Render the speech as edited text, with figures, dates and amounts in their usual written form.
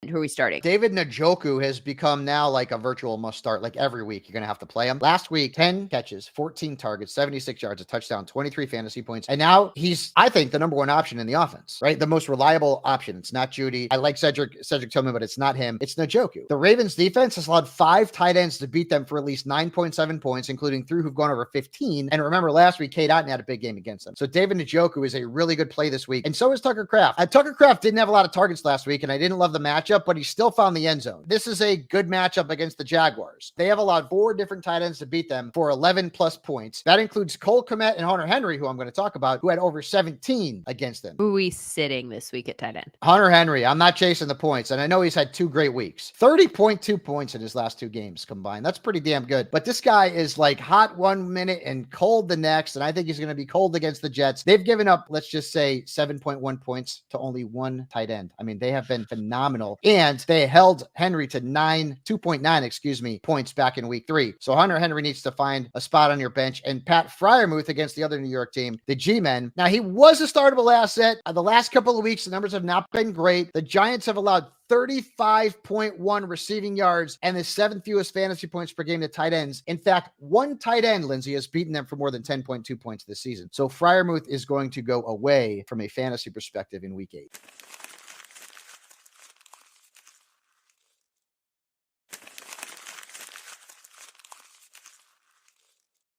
Who are we starting? David Njoku has become now like a virtual must start. Like every week, you're going to have to play him. Last week, 10 catches, 14 targets, 76 yards, a touchdown, 23 fantasy points. And now he's, I think, the number one option in the offense, right? The most reliable option. It's not Judy. I like Cedric Tillman, but it's not him. It's Njoku. The Ravens defense has allowed 5 tight ends to beat them for at least 9.7 points, including 3 who've gone over 15. And remember, last week, Cade Otton had a big game against them. So David Njoku is a really good play this week. And so is Tucker Kraft. Tucker Kraft didn't have a lot of targets last week, and I didn't love the matchup, but he still found the end zone. This is a good matchup against the Jaguars. They have allowed 4 different tight ends to beat them for 11 plus points. That includes Cole Kmet and Hunter Henry, who I'm going to talk about, who had over 17 against them. Who are we sitting this week at tight end? Hunter Henry. I'm not chasing the points, and I know he's had 2 great weeks. 30.2 points in his last 2 games combined. That's pretty damn good. But this guy is like hot one minute and cold the next, and I think he's going to be cold against the Jets. They've given up, let's just say, 7.1 points to only 1 tight end. I mean, they have been phenomenal, and they held Henry to 2.9 points back in week 3. So Hunter Henry needs to find a spot on your bench. And Pat Freiermuth against the other New York team, the G-Men. Now, he was a startable asset. The last couple of weeks, the numbers have not been great. The Giants have allowed 35.1 receiving yards and the 7th fewest fantasy points per game to tight ends. In fact, 1 tight end, Lindsay, has beaten them for more than 10.2 points this season. So Freiermuth is going to go away from a fantasy perspective in week 8.